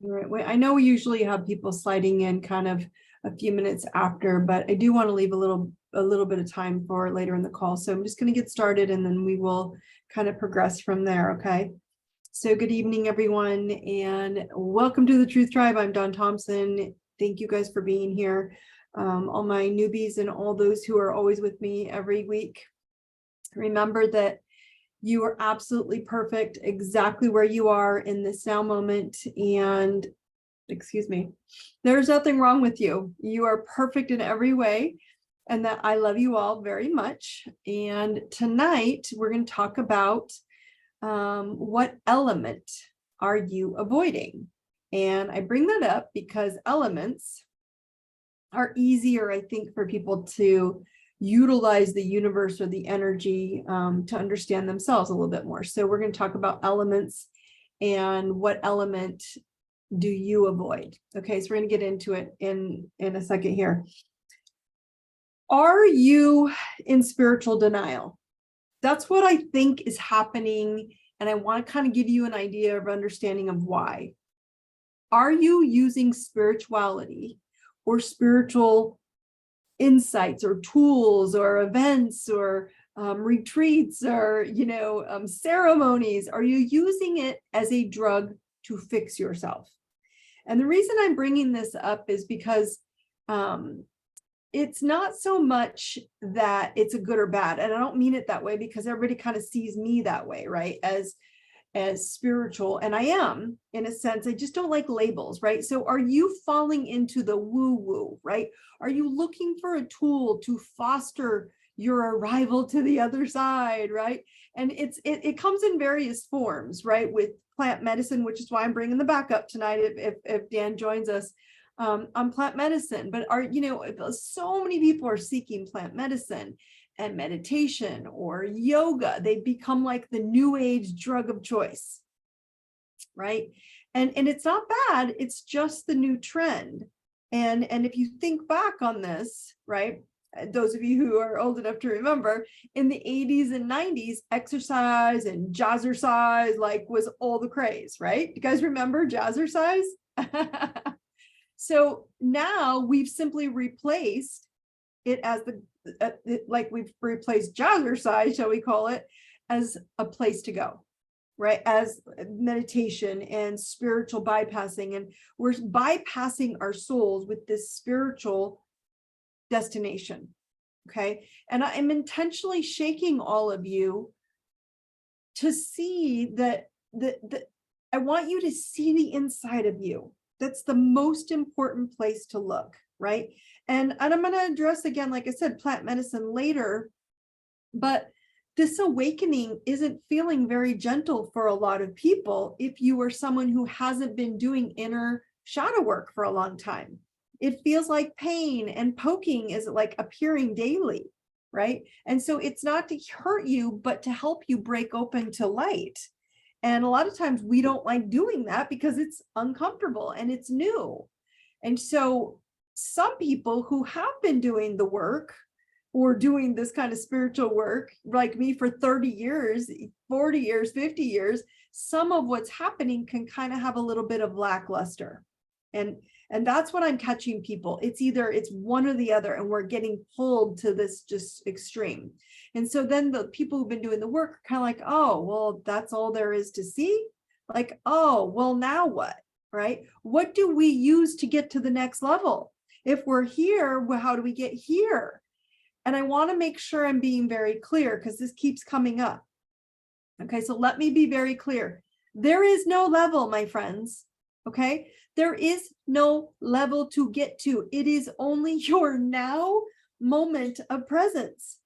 All right. Well, I know we usually have people sliding in kind of a few minutes after, but I do want to leave a little bit of time for later in the call. So I'm just going to get started and then we will kind of progress from there. Okay. So good evening, everyone, and welcome to the Truth Tribe. I'm Dawn Thompson. Thank you guys for being here. All my newbies and all those who are always with me every week. Remember that you are absolutely perfect exactly where you are in this now moment. And excuse me, there's nothing wrong with you. You are perfect in every way. And that I love you all very much. And tonight we're going to talk about what element are you avoiding? And I bring that up because elements are easier, I think, for people to utilize the universe or the energy to understand themselves a little bit more. So we're going to talk about elements and what element do you avoid? Okay, so we're going to get into it in a second here. Are you in spiritual denial? That's what I think is happening. And I want to kind of give you an idea of understanding of why. Are you using spirituality or spiritual insights or tools or events or retreats or, ceremonies? Are you using it as a drug to fix yourself? And the reason I'm bringing this up is because it's not so much that it's a good or bad. And I don't mean it that way because everybody kind of sees me that way, right? As spiritual. And I am, in a sense. I just don't like labels, right? So are you falling into the woo-woo, right? Are you looking for a tool to foster your arrival to the other side, right? And it comes in various forms, right? With plant medicine, which is why I'm bringing the backup tonight if Dan joins us on plant medicine. But so many people are seeking plant medicine and meditation or yoga. They've become like the new age drug of choice, right? And it's not bad. It's just the new trend. And if you think back on this, right? Those of you who are old enough to remember, in the 80s and 90s, exercise and jazzercise was all the craze, right? You guys remember jazzercise? So now we've simply replaced it as we've replaced jazzercise, shall we call it, as a place to go, right? As meditation and spiritual bypassing. And we're bypassing our souls with this spiritual destination. Okay. And I'm intentionally shaking all of you to see that I want you to see the inside of you. That's the most important place to look, right? And I'm going to address again, like I said, plant medicine later, but this awakening isn't feeling very gentle for a lot of people if you are someone who hasn't been doing inner shadow work for a long time. It feels like pain and poking is like appearing daily, right? And so it's not to hurt you, but to help you break open to light. And a lot of times we don't like doing that because it's uncomfortable and it's new. And so some people who have been doing the work or doing this kind of spiritual work, like me for 30 years, 40 years, 50 years, some of what's happening can kind of have a little bit of lackluster. And that's what I'm catching people. It's one or the other, and we're getting pulled to this just extreme. And so then the people who've been doing the work are kind of like, oh, well, that's all there is to see. Like, oh, well, now what, right? What do we use to get to the next level? If we're here, well, how do we get here? And I want to make sure I'm being very clear because this keeps coming up. Okay, so let me be very clear. There is no level, my friends. Okay, there is no level to get to. It is only your now moment of presence,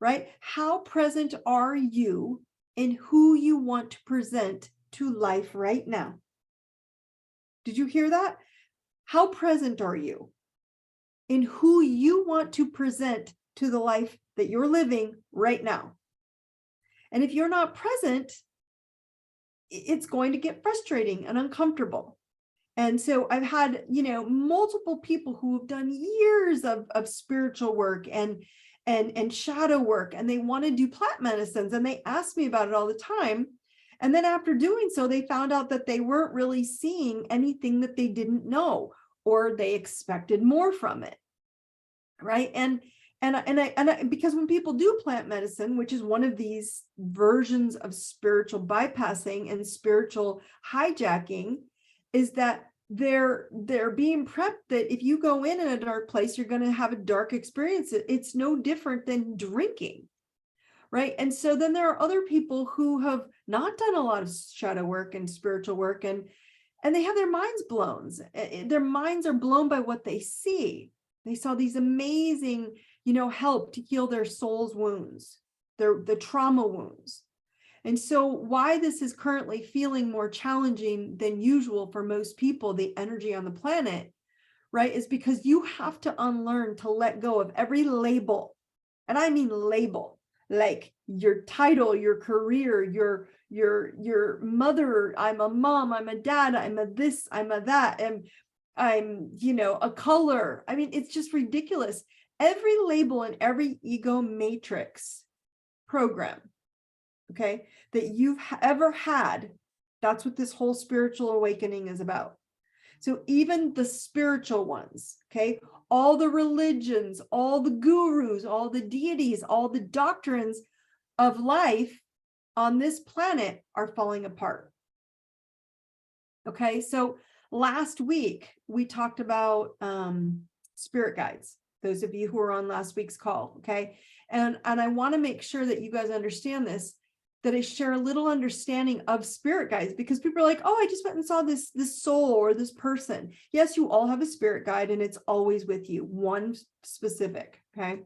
right? How present are you in who you want to present to life right now? Did you hear that? How present are you in who you want to present to the life that you're living right now? And if you're not present, it's going to get frustrating and uncomfortable. And so I've had, multiple people who have done years of spiritual work and shadow work, and they want to do plant medicines, and they ask me about it all the time. And then after doing so, they found out that they weren't really seeing anything that they didn't know, or they expected more from it. Right. And because when people do plant medicine, which is one of these versions of spiritual bypassing and spiritual hijacking, is that they're being prepped that if you go in a dark place, you're going to have a dark experience. It's no different than drinking. Right. And so then there are other people who have not done a lot of shadow work and spiritual work, and they have their minds blown. Their minds are blown by what they see. They saw these amazing, help to heal their soul's wounds, the trauma wounds. And so why this is currently feeling more challenging than usual for most people, the energy on the planet, right, is because you have to unlearn to let go of every label. And I mean label, like your title, your career, your mother, I'm a mom, I'm a dad, I'm a this, I'm a that, and I'm, a color. I mean, it's just ridiculous. Every label and every ego matrix program, okay, that you've ever had, that's what this whole spiritual awakening is about. So even the spiritual ones, okay, all the religions, all the gurus, all the deities, all the doctrines of life on this planet are falling apart. Okay, so last week we talked about spirit guides, those of you who were on last week's call, okay? And I want to make sure that you guys understand this, that I share a little understanding of spirit guides, because people are like, oh, I just went and saw this soul or this person. Yes, you all have a spirit guide and it's always with you, one specific, okay?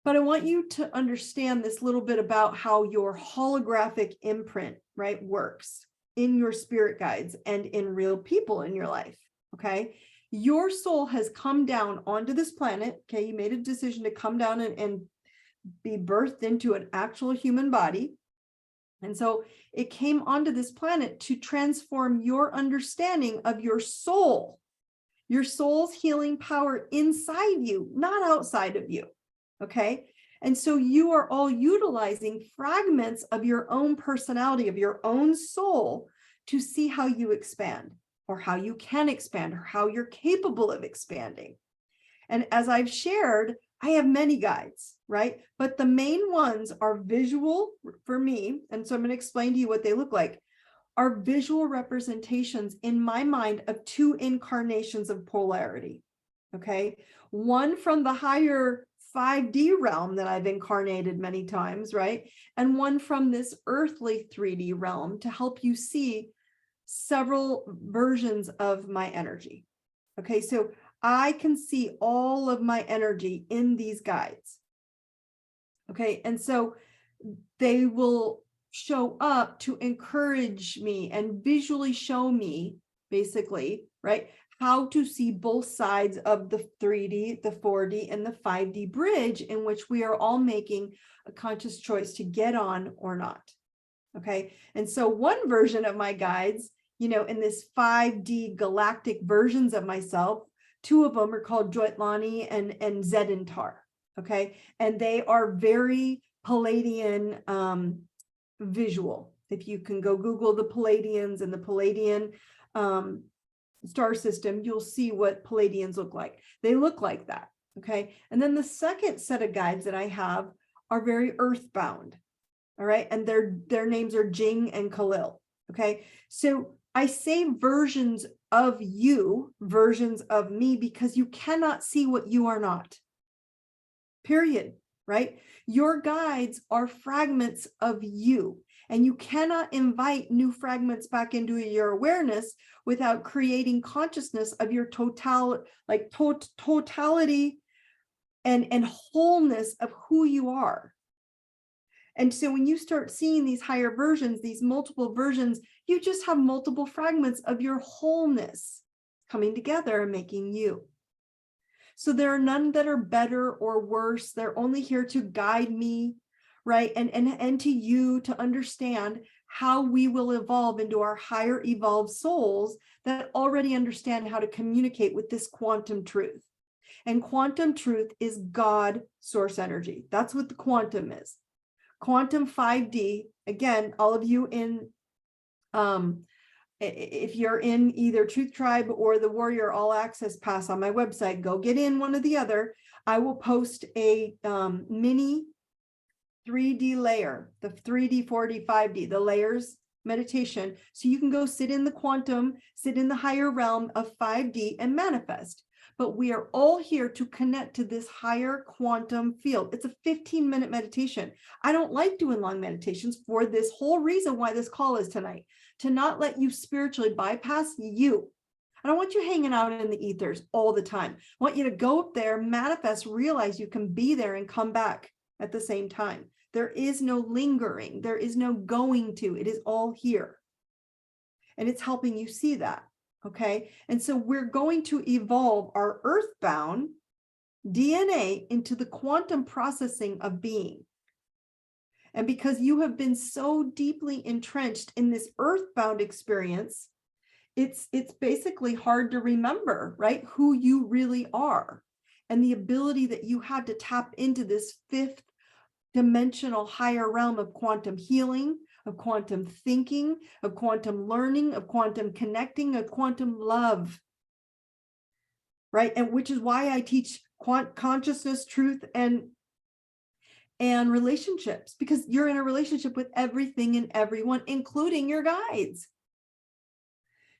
But I want you to understand this little bit about how your holographic imprint, right, works in your spirit guides and in real people in your life, okay? Your soul has come down onto this planet, okay? You made a decision to come down and be birthed into an actual human body. And so it came onto this planet to transform your understanding of your soul's healing power inside you, not outside of you, okay? And so you are all utilizing fragments of your own personality, of your own soul, to see how you expand, or how you can expand, or how you're capable of expanding. And as I've shared, I have many guides, right? But the main ones are visual for me. And so I'm going to explain to you what they look like. Are visual representations in my mind of two incarnations of polarity, okay? One from the higher 5D realm that I've incarnated many times, right? And one from this earthly 3D realm to help you see several versions of my energy. Okay, so I can see all of my energy in these guides. Okay, and so they will show up to encourage me and visually show me, basically, right, how to see both sides of the 3D, the 4D, and the 5D bridge in which we are all making a conscious choice to get on or not. Okay, and so one version of my guides, in this 5D galactic versions of myself, two of them are called Joitlani and Zedentar. Okay, and they are very Palladian visual. If you can go Google the Palladians and the Palladian star system, you'll see what Palladians look like. They look like that. Okay, and then the second set of guides that I have are very earthbound. All right, and their names are Jing and Khalil. Okay, so I say versions of you, versions of me, because you cannot see what you are not. Period. Right? Your guides are fragments of you, and you cannot invite new fragments back into your awareness without creating consciousness of your totality and wholeness of who you are. And so when you start seeing these higher versions, these multiple versions, you just have multiple fragments of your wholeness coming together and making you. So there are none that are better or worse. They're only here to guide me, right? And to you to understand how we will evolve into our higher evolved souls that already understand how to communicate with this quantum truth. And quantum truth is God source energy. That's what the quantum is. Quantum 5D again, all of you in, if you're in either Truth Tribe or the Warrior All Access Pass on my website, go get in one or the other. I will post a mini 3D layer, the 3D, 4D, 5D, the layers meditation. So you can go sit in the quantum, sit in the higher realm of 5D and manifest. But we are all here to connect to this higher quantum field. It's a 15-minute meditation. I don't like doing long meditations for this whole reason why this call is tonight, to not let you spiritually bypass you. I don't want you hanging out in the ethers all the time. I want you to go up there, manifest, realize you can be there and come back at the same time. There is no lingering. There is no going to. It is all here. And it's helping you see that. Okay. And so we're going to evolve our earthbound DNA into the quantum processing of being. And because you have been so deeply entrenched in this earthbound experience, it's basically hard to remember, right? Who you really are and the ability that you had to tap into this fifth dimensional higher realm of quantum healing, of quantum thinking, of quantum learning, of quantum connecting, of quantum love, right? And which is why I teach consciousness, truth, and relationships, because you're in a relationship with everything and everyone, including your guides.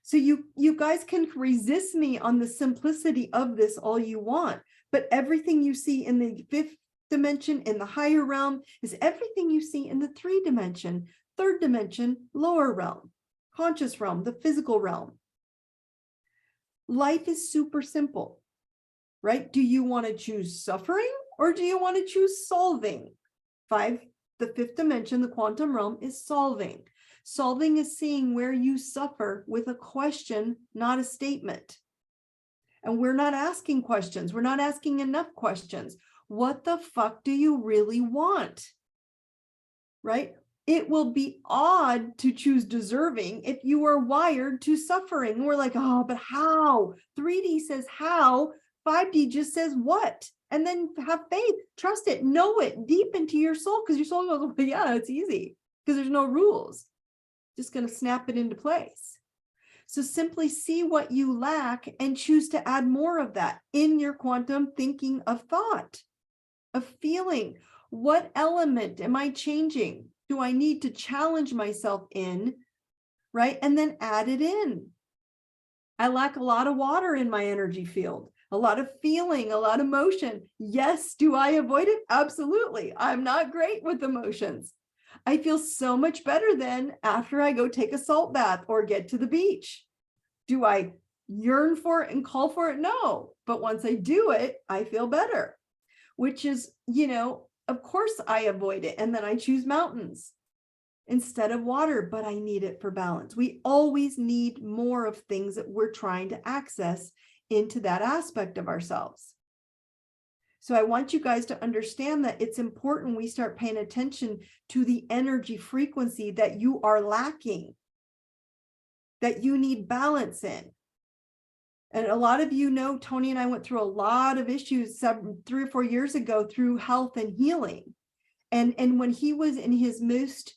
So you guys can resist me on the simplicity of this all you want, but everything you see in the fifth dimension, in the higher realm, is everything you see in the 3D, third dimension, lower realm, conscious realm, the physical realm. Life is super simple, right? Do you want to choose suffering or do you want to choose solving? The fifth dimension, the quantum realm, is solving. Solving is seeing where you suffer with a question, not a statement. And we're not asking questions. We're not asking enough questions. What the fuck do you really want? Right? It will be odd to choose deserving if you are wired to suffering. We're like, oh, but how? 3D says how, 5D just says what? And then have faith, trust it, know it deep into your soul, because your soul goes, well, yeah, it's easy because there's no rules. Just going to snap it into place. So simply see what you lack and choose to add more of that in your quantum thinking of thought, of feeling. What element am I changing? Do I need to challenge myself in, right? And then add it in. I lack a lot of water in my energy field, a lot of feeling, a lot of motion. Yes. Do I avoid it? Absolutely. I'm not great with emotions. I feel so much better then after I go take a salt bath or get to the beach. Do I yearn for it and call for it? No. But once I do it, I feel better, which is, of course I avoid it. And then I choose mountains instead of water, but I need it for balance. We always need more of things that we're trying to access into that aspect of ourselves. So I want you guys to understand that it's important we start paying attention to the energy frequency that you are lacking, that you need balance in. And a lot of you know, Tony and I went through a lot of issues 3 or 4 years ago through health and healing. And when he was in his most,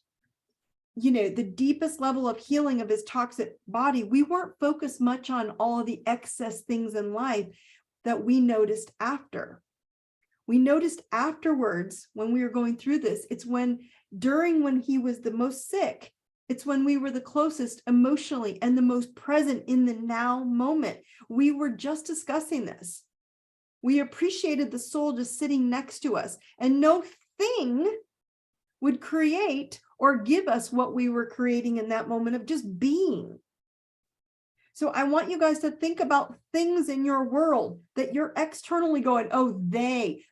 the deepest level of healing of his toxic body, we weren't focused much on all of the excess things in life that we noticed after. We noticed afterwards when we were going through this, it's when he was the most sick, it's when we were the closest emotionally and the most present in the now moment. We were just discussing this. We appreciated the soul just sitting next to us, and no thing would create or give us what we were creating in that moment of just being. So I want you guys to think about things in your world that you're externally going, oh,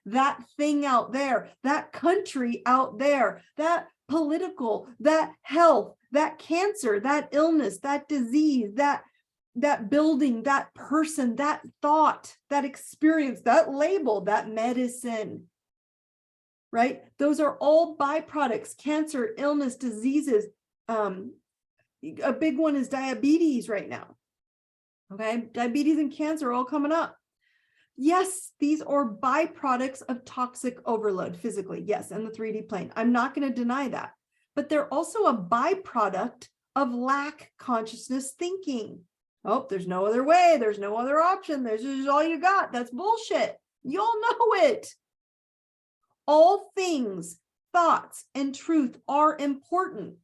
that thing out there, that country out there, that political, that health, that cancer, that illness, that disease, that building, that person, that thought, that experience, that label, that medicine, right? Those are all byproducts, cancer, illness, diseases. A big one is diabetes right now. Okay, diabetes and cancer are all coming up. Yes, these are byproducts of toxic overload physically. Yes, and the 3D plane. I'm not going to deny that. but they're also a byproduct of lack consciousness thinking. Oh, there's no other way. There's no other option. This is all you got. That's bullshit. You all know it. All things, thoughts, and truth are important.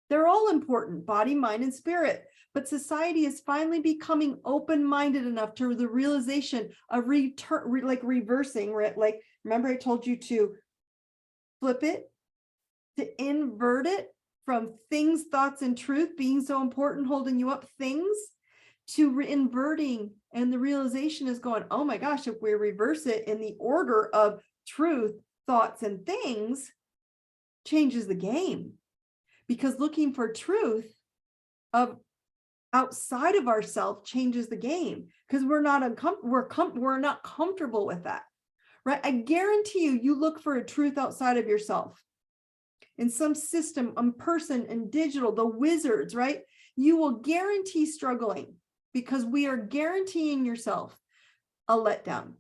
They're all important, body, mind, and spirit. But society is finally becoming open-minded enough to the realization of reversing, right? Like, remember I told you to flip it, to invert it from things, thoughts, and truth being so important, holding you up, things, to inverting. And the realization is going, oh my gosh, if we reverse it in the order of truth, thoughts, and things, changes the game. Because looking for truth of outside of ourselves changes the game, because we're not comfortable with that, right? I guarantee you look for a truth outside of yourself in some system, person, and digital, the wizards, right? You will guarantee struggling, because we are guaranteeing yourself a letdown,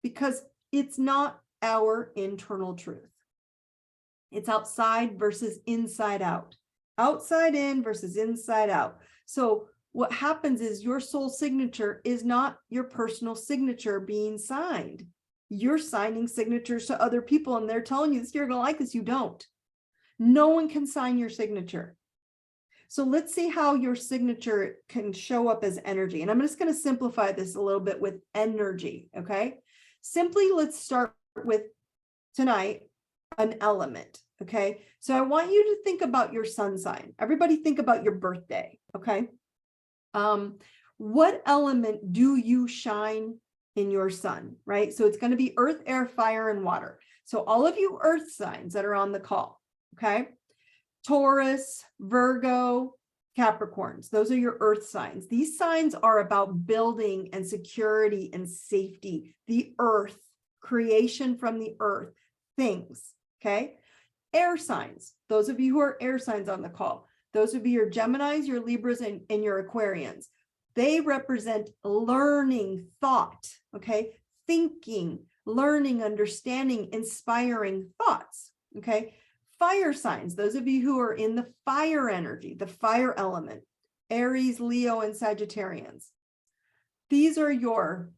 because it's not our internal truth. It's outside versus inside out, outside in versus inside out. So what happens is your soul signature is not your personal signature being signed. You're signing signatures to other people, and they're telling you this, you're going to like this. You don't. No one can sign your signature. So let's see how your signature can show up as energy. And I'm just going to simplify this a little bit with energy. Okay. Simply, let's start with tonight, an element. Okay. So I want you to think about your sun sign. Everybody think about your birthday. Okay. What element do you shine in your sun, right? So it's going to be earth, air, fire, and water. So all of you earth signs that are on the call, okay? Taurus, Virgo, Capricorns, those are your earth signs. These signs are about building and security and safety, the earth, creation from the earth, things, okay? Air signs, those of you who are air signs on the call, those would be your Geminis, your Libras, and your Aquarians. They represent learning, thought, okay? Thinking, learning, understanding, inspiring thoughts, okay? Fire signs, those of you who are in the fire energy, the fire element, Aries, Leo, and Sagittarians. These are your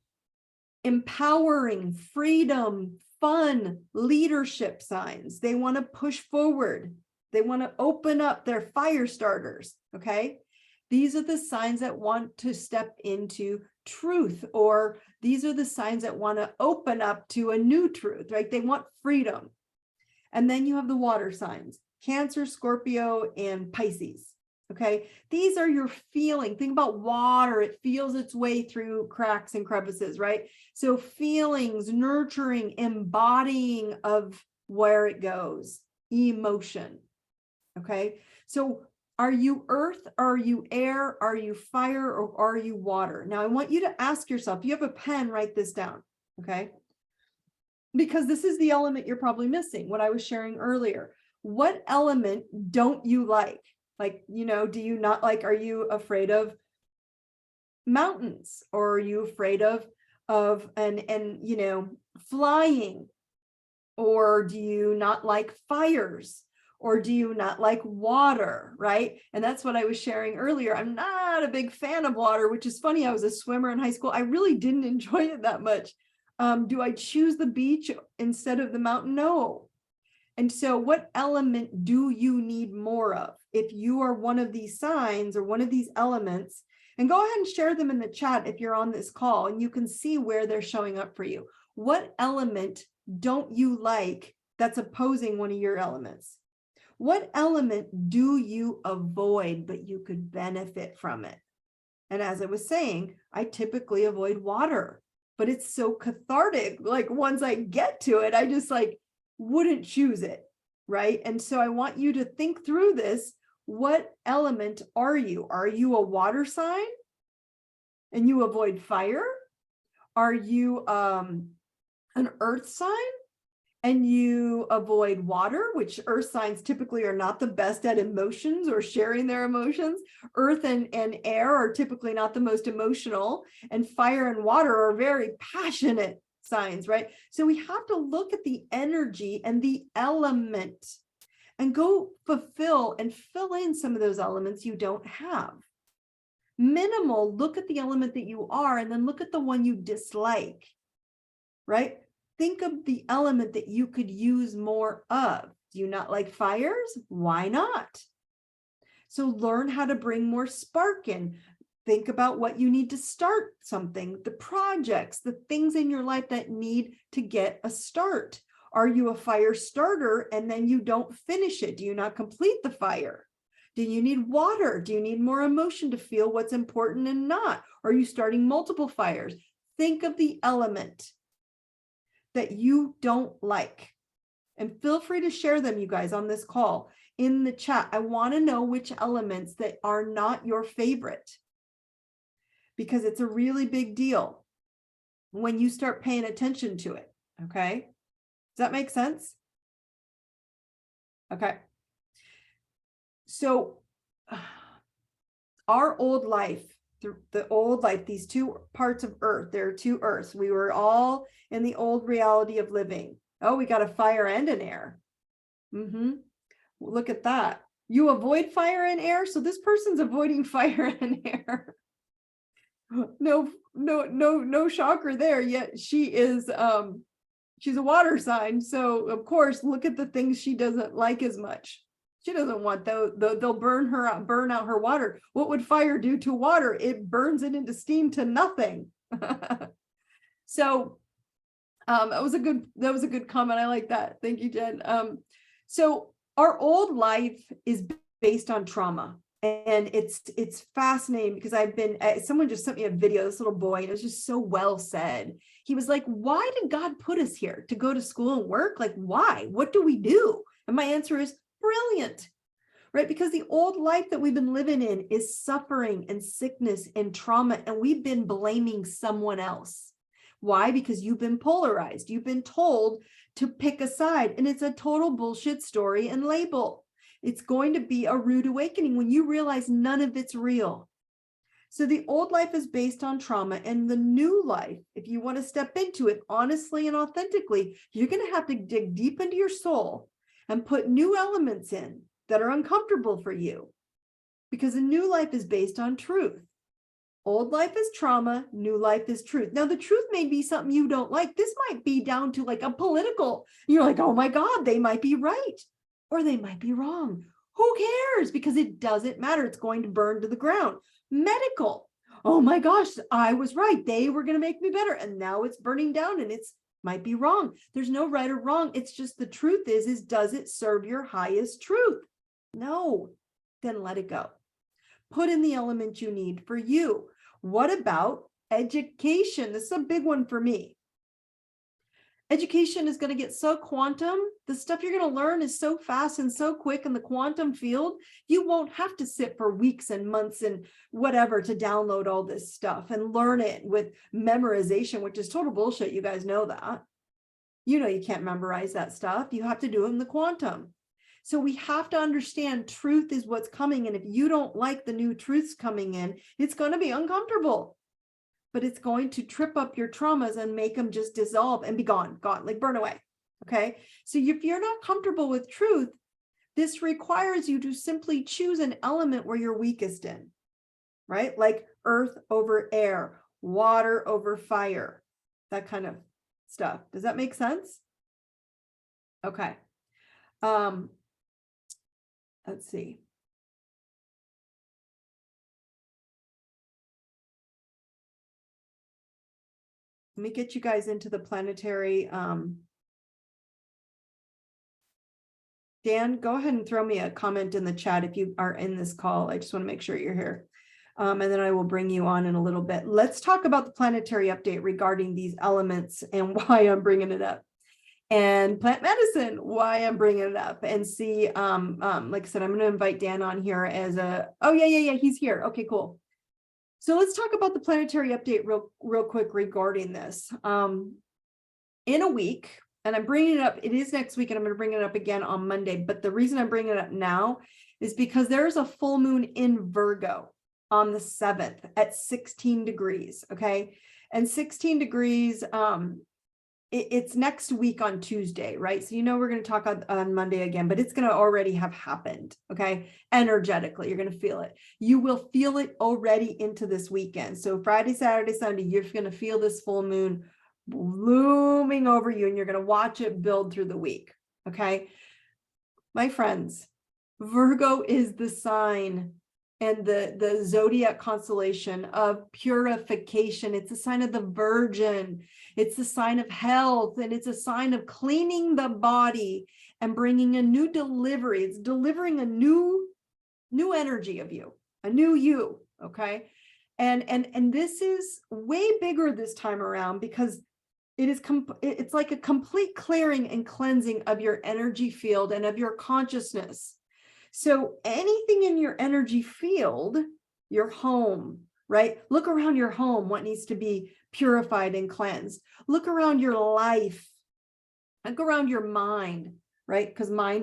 empowering, freedom, fun, leadership signs. They want to push forward. They want to open up their fire starters, okay? These are the signs that want to step into truth, or these are the signs that want to open up to a new truth, right? They want freedom. And then you have the water signs, Cancer, Scorpio, and Pisces, okay? These are your feeling. Think about water. It feels its way through cracks and crevices, right? So feelings, nurturing, embodying of where it goes, emotion, okay? So are you earth? Are you air? Are you fire? Or are you water? Now I want you to ask yourself, you have a pen, write this down, okay? Because this is the element you're probably missing, what I was sharing earlier. What element don't you like? Like, you know, do you not like, are you afraid of mountains? Or are you afraid of you know, flying? Or do you not like fires? Or do you not like water, right? And that's what I was sharing earlier. I'm not a big fan of water, which is funny. I was a swimmer in high school. I really didn't enjoy it that much. Do I choose the beach instead of the mountain? No. And so what element do you need more of? If you are one of these signs or one of these elements, and go ahead and share them in the chat if you're on this call, and you can see where they're showing up for you. What element don't you like that's opposing one of your elements? What element do you avoid, but you could benefit from it? And as I was saying, I typically avoid water, but it's so cathartic. Like once I get to it, I just like wouldn't choose it, right? And so I want you to think through this. What element are you? Are you a water sign and you avoid fire? Are you an earth sign and you avoid water, which earth signs typically are not the best at emotions or sharing their emotions? Earth and air are typically not the most emotional, and fire and water are very passionate signs, right? So we have to look at the energy and the element. and go fulfill and fill in some of those elements you don't have. Minimal, look at the element that you are, and then look at the one you dislike, right? Think of the element that you could use more of. Do you not like fires? Why not? So learn how to bring more spark in. Think about what you need to start something, the projects, the things in your life that need to get a start. Are you a fire starter and then you don't finish it? Do you not complete the fire? Do you need water? Do you need more emotion to feel what's important and not? Are you starting multiple fires? Think of the element that you don't like, and feel free to share them, you guys, on this call in the chat. I want to know which elements that are not your favorite, because it's a really big deal when you start paying attention to it. Okay. Does that make sense? Okay. So our old life, the old life, these two parts of earth, there are two earths. We were all in the old reality of living. Oh, we got a fire and an air. Look at that. You avoid fire and air. So this person's avoiding fire and air. No shocker there. Yet she is, she's a water sign. So of course, look at the things she doesn't like as much. She doesn't want they'll burn out her water. What would fire do to water? It burns it into steam to nothing. So that was a good comment. I like that. Thank you, Jen. So our old life is based on trauma. And it's fascinating because someone just sent me a video, this little boy, and it was just so well said. He was like, why did God put us here? To go to school and work? Like, why? What do we do? And my answer is brilliant, right? Because the old life that we've been living in is suffering and sickness and trauma, and we've been blaming someone else. Why? Because you've been polarized. You've been told to pick a side, and it's a total bullshit story and label. It's going to be a rude awakening when you realize none of it's real. So the old life is based on trauma, and the new life, if you want to step into it honestly and authentically, you're going to have to dig deep into your soul and put new elements in that are uncomfortable for you, because a new life is based on truth. Old life is trauma, new life is truth. Now, the truth may be something you don't like. This might be down to like a political, you're like, oh my God, they might be right, or they might be wrong. Who cares? Because it doesn't matter. It's going to burn to the ground. Medical. Oh my gosh, I was right. They were going to make me better. And now it's burning down, and it's might be wrong. There's no right or wrong. It's just the truth is does it serve your highest truth? No, then let it go. Put in the element you need for you. What about education? This is a big one for me. Education is going to get so quantum. The stuff you're going to learn is so fast and so quick in the quantum field. You won't have to sit for weeks and months and whatever to download all this stuff and learn it with memorization, which is total bullshit. You guys know that. You know you can't memorize that stuff. You have to do it in the quantum. So we have to understand truth is what's coming. And if you don't like the new truths coming in, it's going to be uncomfortable. But it's going to trip up your traumas and make them just dissolve and be gone, like burn away. Okay. So if you're not comfortable with truth, this requires you to simply choose an element where you're weakest in, right? Like earth over air, water over fire, that kind of stuff. Does that make sense? Okay. Let's see. Let me get you guys into the planetary. Dan, go ahead and throw me a comment in the chat if you are in this call. I just want to make sure you're here. And then I will bring you on in a little bit. Let's talk about the planetary update regarding these elements and why I'm bringing it up. And plant medicine, why I'm bringing it up, and see, like I said, I'm going to invite Dan on here as oh yeah, he's here. Okay, cool. So let's talk about the planetary update real quick regarding this. In a week, and I'm bringing it up, it is next week, and I'm going to bring it up again on Monday. But the reason I'm bringing it up now is because there's a full moon in Virgo on the 7th at 16 degrees. Okay. And 16 degrees, it's next week on Tuesday, right? So, we're going to talk on Monday again, but it's going to already have happened. Okay. Energetically, you're going to feel it. You will feel it already into this weekend. So Friday, Saturday, Sunday, you're going to feel this full moon looming over you, and you're going to watch it build through the week. Okay. My friends, Virgo is the sign and the zodiac constellation of purification. It's a sign of the Virgin. It's a sign of health, and it's a sign of cleaning the body and bringing a new delivery. It's delivering a new energy of you, a new you. Okay. And this is way bigger this time around, because it's like a complete clearing and cleansing of your energy field and of your consciousness. So anything in your energy field, your home, right? Look around your home, what needs to be purified and cleansed. Look around your life. Look around your mind, right? Because mind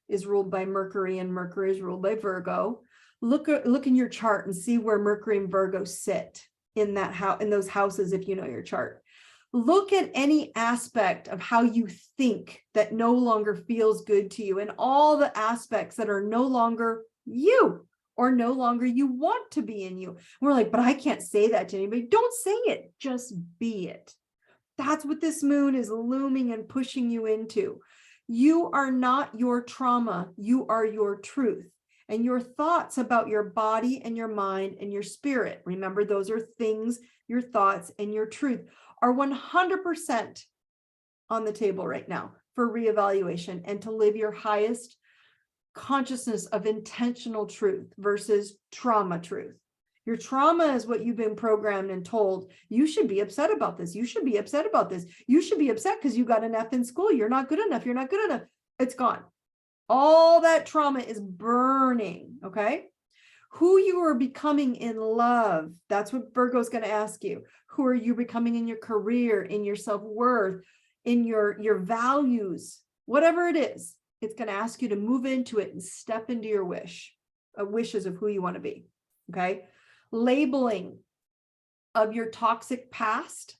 is ruled by Mercury, and Mercury is ruled by Virgo. Look in your chart and see where Mercury and Virgo sit in that house, in those houses, if you know your chart. Look at any aspect of how you think that no longer feels good to you, and all the aspects that are no longer you, or no longer you want to be in you. We're like, but I can't say that to anybody. Don't say it, just be it. That's what this moon is looming and pushing you into. You are not your trauma. You are your truth. And your thoughts about your body and your mind and your spirit, remember, those are things, your thoughts and your truth, are 100% on the table right now for reevaluation, and to live your highest consciousness of intentional truth versus trauma truth. Your trauma is what you've been programmed and told. You should be upset about this. You should be upset about this. You should be upset because you got an F in school. You're not good enough. You're not good enough. It's gone. All that trauma is burning. Okay. Who you are becoming in love. That's what Virgo is going to ask you. Who are you becoming in your career, in your self-worth, in your values, whatever it is. It's going to ask you to move into it and step into your wishes of who you want to be. Okay. Labeling of your toxic past,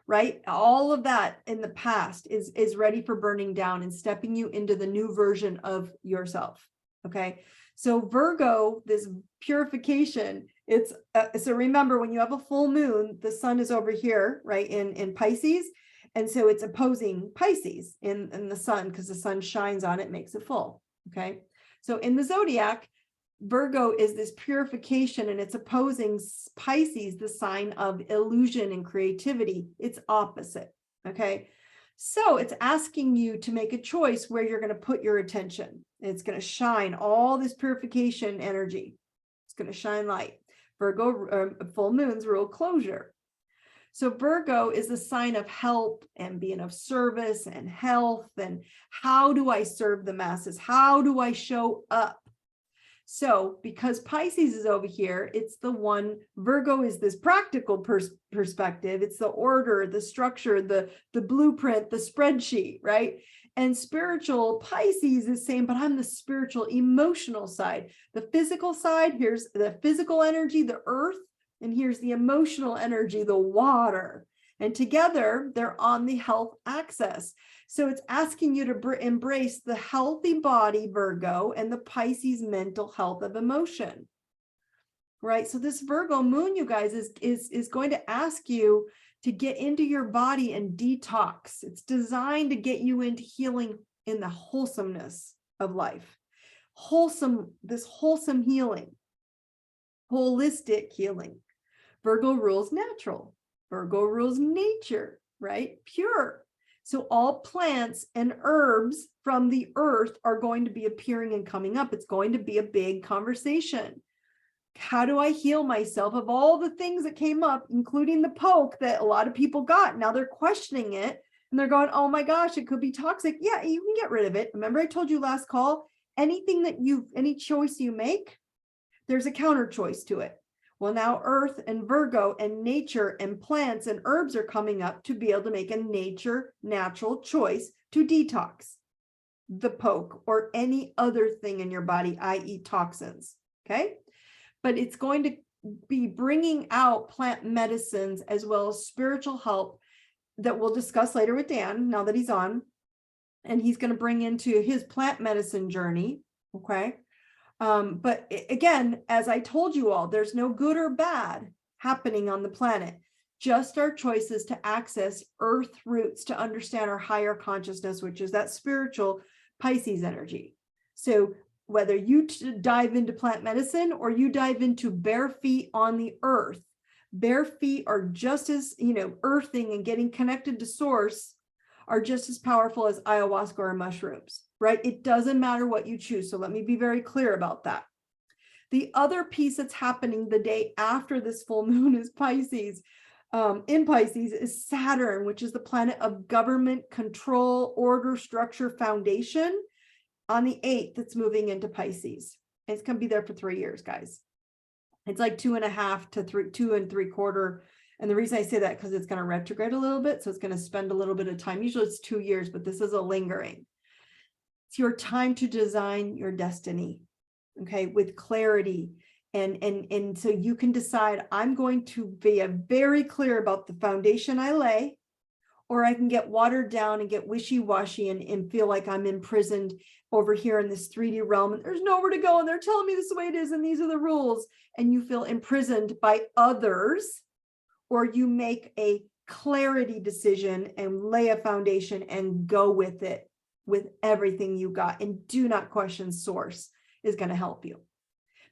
right? All of that in the past is ready for burning down and stepping you into the new version of yourself. Okay. So Virgo, this purification, so remember, when you have a full moon, the sun is over here, right? In Pisces. And so it's opposing Pisces in the sun, because the sun shines on it, makes it full. Okay. So in the zodiac, Virgo is this purification, and it's opposing Pisces, the sign of illusion and creativity. It's opposite. Okay. So it's asking you to make a choice where you're going to put your attention. It's going to shine all this purification energy. It's going to shine light. Virgo, full moons rule closure. So Virgo is a sign of help and being of service and health. And how do I serve the masses? How do I show up? So because Pisces is over here, it's the one, Virgo is this practical perspective. It's the order, the structure, the blueprint, the spreadsheet, right? And spiritual Pisces is saying, but I'm the spiritual, emotional side. The physical side, here's the physical energy, the earth, and here's the emotional energy, the water. And together they're on the health axis. So it's asking you to embrace the healthy body, Virgo, and the Pisces mental health of emotion, right? So this Virgo moon, you guys, is going to ask you to get into your body and detox. It's designed to get you into healing in the wholesomeness of life. This wholesome healing, holistic healing. Virgo rules natural. Virgo rules nature, right? Pure. So all plants and herbs from the earth are going to be appearing and coming up. It's going to be a big conversation. How do I heal myself of all the things that came up, including the poke that a lot of people got? Now they're questioning it and they're going, oh my gosh, it could be toxic. Yeah, you can get rid of it. Remember I told you last call, any choice you make, there's a counter choice to it. Well, now Earth and Virgo and nature and plants and herbs are coming up to be able to make a natural choice to detox the poke or any other thing in your body, i.e. toxins. Okay. But it's going to be bringing out plant medicines as well as spiritual help that we'll discuss later with Dan, now that he's on, and he's going to bring into his plant medicine journey. Okay. But again, as I told you all, there's no good or bad happening on the planet, just our choices to access earth roots to understand our higher consciousness, which is that spiritual Pisces energy. So whether you dive into plant medicine or you dive into bare feet on the earth, bare feet are just as, earthing and getting connected to source are just as powerful as ayahuasca or mushrooms, right? It doesn't matter what you choose. So let me be very clear about that. The other piece that's happening the day after this full moon is Pisces. In Pisces is Saturn, which is the planet of government, control, order, structure, foundation. On the 8th, it's moving into Pisces. It's going to be there for 3 years, guys. It's like 2.5 to 2 3/4. And the reason I say that, because it's going to retrograde a little bit. So it's going to spend a little bit of time. Usually it's 2 years, but this is a lingering. It's your time to design your destiny, okay, with clarity. And so you can decide, I'm going to be very clear about the foundation I lay, or I can get watered down and get wishy-washy and feel like I'm imprisoned over here in this 3D realm and there's nowhere to go and they're telling me this is the way it is and these are the rules, and you feel imprisoned by others. Or you make a clarity decision and lay a foundation and go with it with everything you got, and do not question source is going to help you,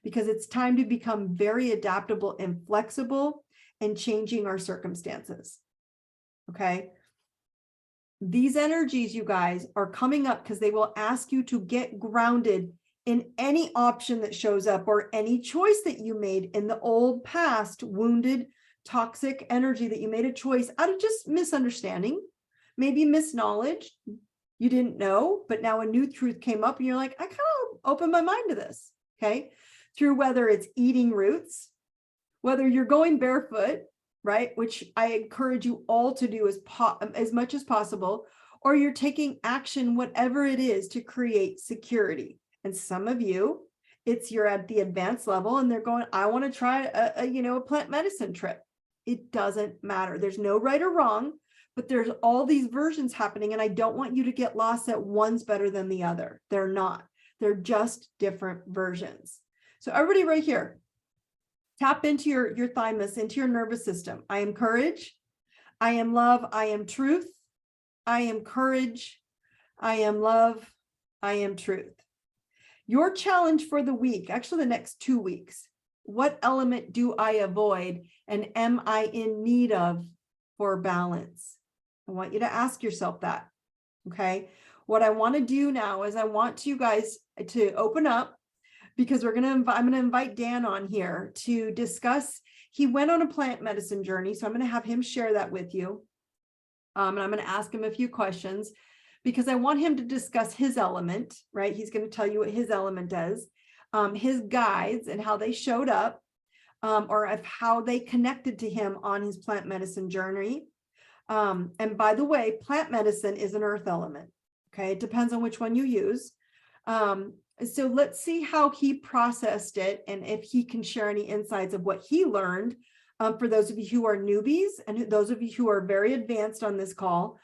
because it's time to become very adaptable and flexible and changing our circumstances. Okay. These energies, you guys, are coming up because they will ask you to get grounded in any option that shows up or any choice that you made in the old past, wounded, toxic energy that you made a choice out of just misunderstanding, maybe misknowledge. You didn't know, but now a new truth came up and you're like, I kind of opened my mind to this. Okay. Through whether it's eating roots, whether you're going barefoot, right, which I encourage you all to do as much as possible, or you're taking action, whatever it is, to create security. And some of you, you're at the advanced level and they're going, I want to try a plant medicine trip. It doesn't matter. There's no right or wrong, but there's all these versions happening. And I don't want you to get lost that one's better than the other. They're not. They're just different versions. So everybody right here, tap into your thymus, into your nervous system. I am courage. I am love. I am truth. I am courage. I am love. I am truth. Your challenge for the week, actually the next 2 weeks, what element do I avoid and am I in need of for balance? I want you to ask yourself that. Okay. What I want to do now is I want you guys to open up, because I'm going to invite Dan on here to discuss. He went on a plant medicine journey, so I'm going to have him share that with you. And I'm going to ask him a few questions because I want him to discuss his element, right? He's going to tell you what his element is, his guides and how they showed up, or of how they connected to him on his plant medicine journey. And by the way, plant medicine is an earth element. Okay. It depends on which one you use. So let's see how he processed it and if he can share any insights of what he learned, for those of you who are newbies and those of you who are very advanced on this call.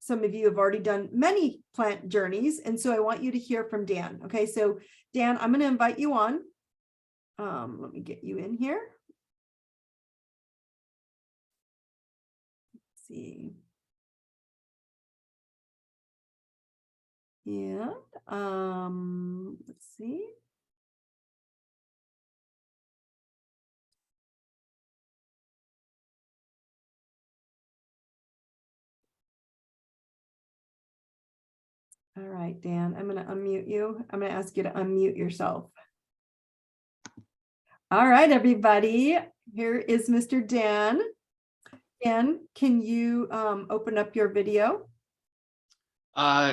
Some of you have already done many plant journeys, and so I want you to hear from Dan. Okay, so Dan, I'm going to invite you on. Let me get you in here. Let's see. Yeah, let's see. All right, Dan, I'm going to unmute you. I'm going to ask you to unmute yourself. All right, everybody, here is Mr. Dan. Dan, can you open up your video?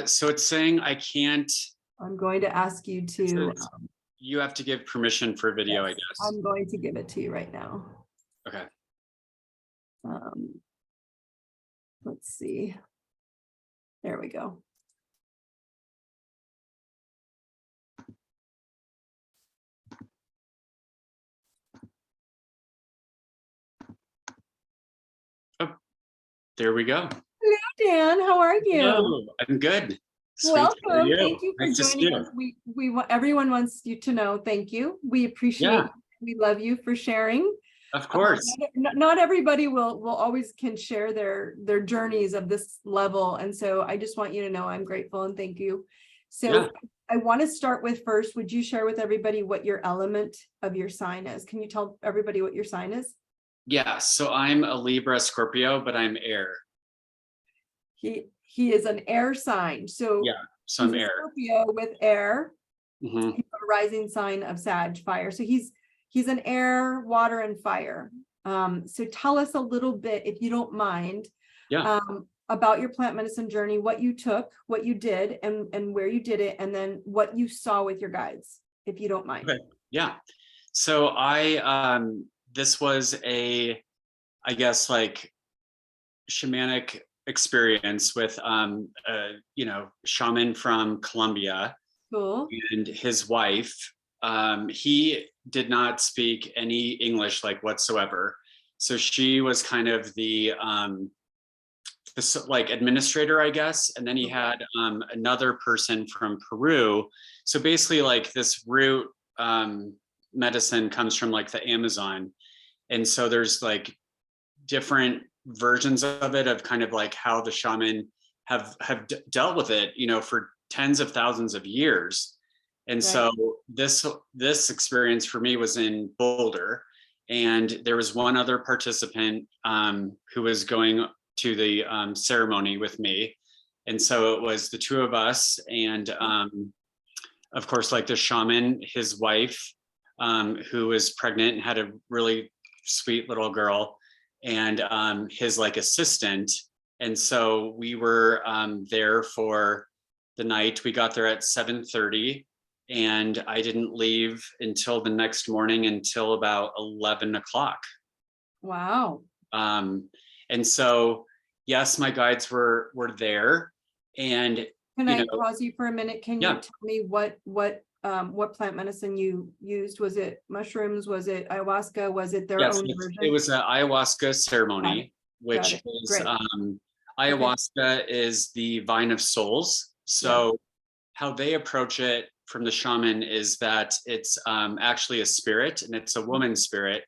So it's saying I can't. I'm going to ask you to. You have to give permission for video, yes, I guess. I'm going to give it to you right now. Okay. Let's see. There we go. There we go. Hello, Dan. How are you? Hello, I'm good. Sweet. How are Welcome. you? Thank you for Nice to see joining you. us. We want everyone wants you to know. Thank you. We appreciate Yeah, you. We love you for sharing. of course. Not everybody will always can share their journeys of this level, and so I just want you to know I'm grateful and thank you. So Yeah. I want to start with first. Would you share with everybody what your element of your sign is? Can you tell everybody what your sign is? Yeah. So I'm a Libra Scorpio, but I'm air. He is an air sign, so Yeah. So he's I'm a air. Scorpio with air. Hmm. He's a rising sign of Sag, fire. So he's an air, water, and fire. So tell us a little bit, if you don't mind, Yeah. about your plant medicine journey, what you took, what you did, and where you did it, and then what you saw with your guides, if you don't mind. Okay. Yeah. So this was I guess like shamanic experience with shaman from Colombia Cool. and his wife. He did not speak any English like whatsoever. So she was kind of the like administrator, I guess. And then he had another person from Peru. So basically like this root medicine comes from like the Amazon. And so there's like different versions of it, of kind of like how the shaman have dealt with it, for tens of thousands of years. And so this experience for me was in Boulder, and there was one other participant who was going to the ceremony with me. And so it was the two of us, and of course, like the shaman, his wife, who was pregnant and had a really sweet little girl, and his like assistant. And so we were there for the night. We got there at 7:30, and I didn't leave until the next morning until about 11 o'clock. Wow. And so, yes, my guides were there, and Can I pause you for a minute? Can you yeah. tell me what plant medicine you used? Was it mushrooms? Was it ayahuasca? Was it their Yes, own version? it was an ayahuasca ceremony, which is ayahuasca is the vine of souls. So how they approach it from the shaman is that it's actually a spirit, and it's a woman spirit.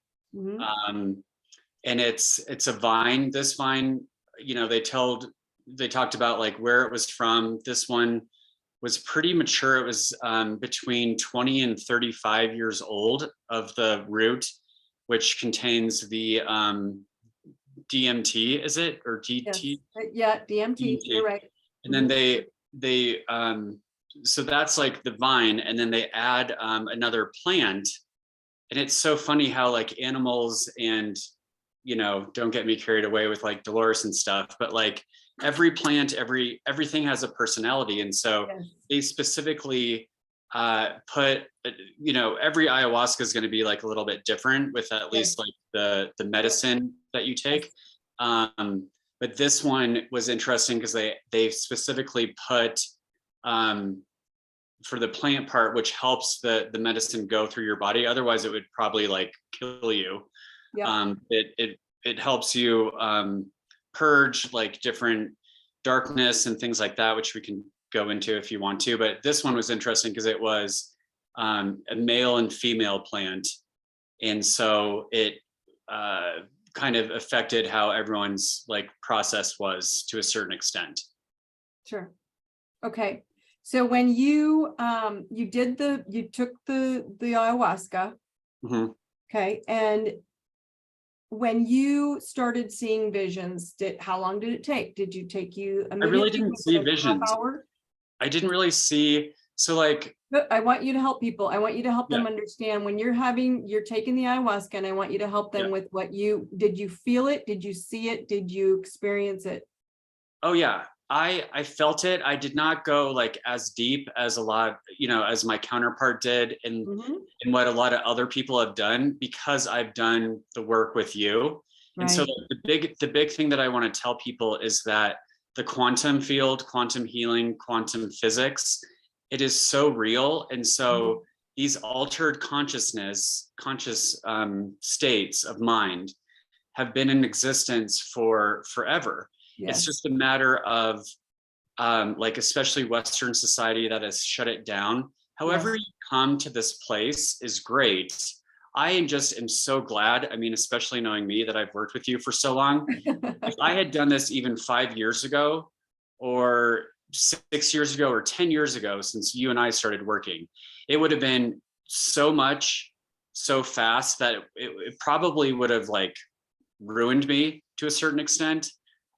And it's a vine. This vine, they talked about like where it was from. This one was pretty mature. It was between 20 and 35 years old of the root, which contains the DMT, is it, or DT? Yes. Yeah, DMT. You're right. And then they so that's like the vine, and then they add another plant. And it's so funny how like animals and don't get me carried away with like Dolores and stuff, but like every plant, everything has a personality. And so they specifically put, every ayahuasca is going to be like a little bit different with at least like the medicine that you take. But this one was interesting because they specifically put for the plant part, which helps the medicine go through your body. Otherwise it would probably like kill you. It helps you purge like different darkness and things like that, which we can go into if you want to. But this one was interesting because it was a male and female plant, and so it kind of affected how everyone's like process was to a certain extent. Sure. Okay. So when you took the ayahuasca, okay, and when you started seeing visions, how long did it take? Did you take you I really didn't see visions. I didn't really see. So like, I want you to help people. I want you to help them understand when you're taking the ayahuasca, and I want you to help them with did you feel it? Did you see it? Did you experience it? Oh yeah. I felt it. I did not go like as deep as a lot, as my counterpart did, and what a lot of other people have done, because I've done the work with you. Right. And so the big thing that I want to tell people is that the quantum field, quantum healing, quantum physics, it is so real. And so these altered conscious states of mind have been in existence for forever. It's Yes. just a matter of like, especially Western society that has shut it down. However, Yes. you come to this place is great. I am so glad. I mean, especially knowing me, that I've worked with you for so long. If I had done this even 5 years ago, or 6 years ago, or 10 years ago, since you and I started working, it would have been so much, so fast that it probably would have like ruined me to a certain extent.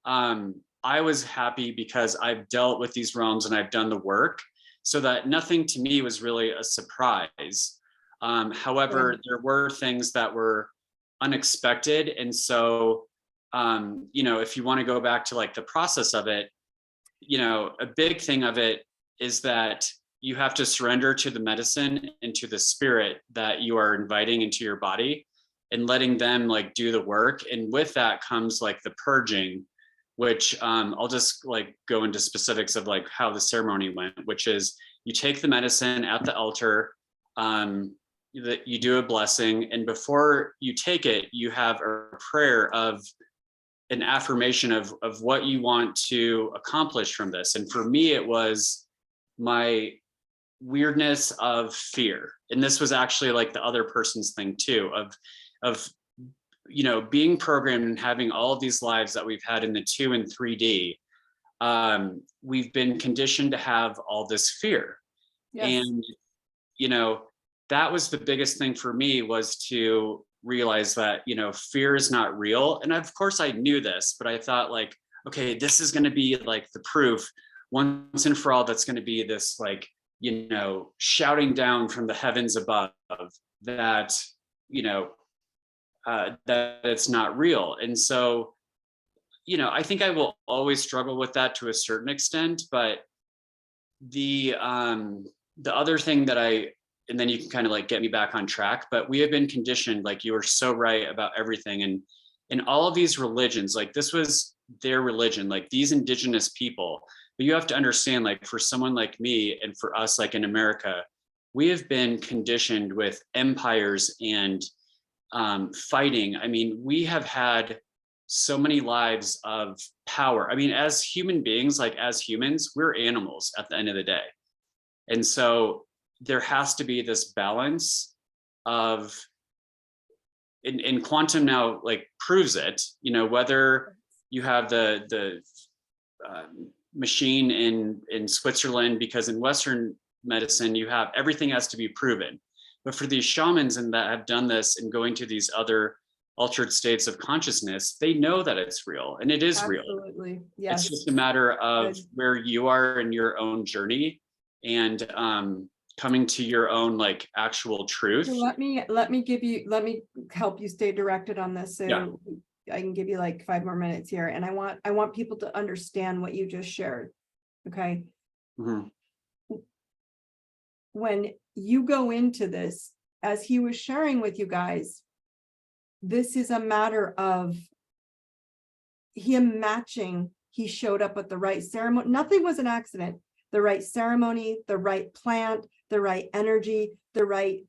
I was happy because I've dealt with these realms and I've done the work, so that nothing to me was really a surprise. However, there were things that were unexpected. And so, if you want to go back to like the process of it, a big thing of it is that you have to surrender to the medicine and to the spirit that you are inviting into your body, and letting them like do the work. And with that comes like the purging, which I'll just like go into specifics of like how the ceremony went, which is you take the medicine at the altar, that you do a blessing, and before you take it, you have a prayer of an affirmation of what you want to accomplish from this. And for me, it was my weirdness of fear. And this was actually like the other person's thing too, of being programmed and having all of these lives that we've had in the 2 and 3D. We've been conditioned to have all this fear. Yes. And that was the biggest thing for me, was to realize that fear is not real. And of course I knew this, but I thought like, okay, this is going to be like the proof once and for all, that's going to be this like shouting down from the heavens above that that it's not real. And so I think I will always struggle with that to a certain extent. But the other thing that and then you can kind of like get me back on track, but we have been conditioned, like you were so right about everything. And in all of these religions, like this was their religion, like these indigenous people. But you have to understand, like for someone like me and for us, like in America, we have been conditioned with empires and fighting. I mean, we have had so many lives of power. I mean, as human beings, like as humans, we're animals at the end of the day. And so there has to be this balance of, and quantum now like proves it, whether you have the machine in Switzerland, because in Western medicine, you have everything has to be proven. But for these shamans and that have done this and going to these other altered states of consciousness, they know that it's real, and it is real. Absolutely. Yes. It's just a matter of Good. where you are in your own journey, and coming to your own like actual truth. So let me help you stay directed on this. So Yeah. I can give you like 5 more minutes here. And I want people to understand what you just shared. Okay. Mm-hmm. When you go into this, as he was sharing with you guys, this is a matter of him matching. He showed up at the right ceremony. Nothing was an accident. The right ceremony, the right plant, the right energy, the right,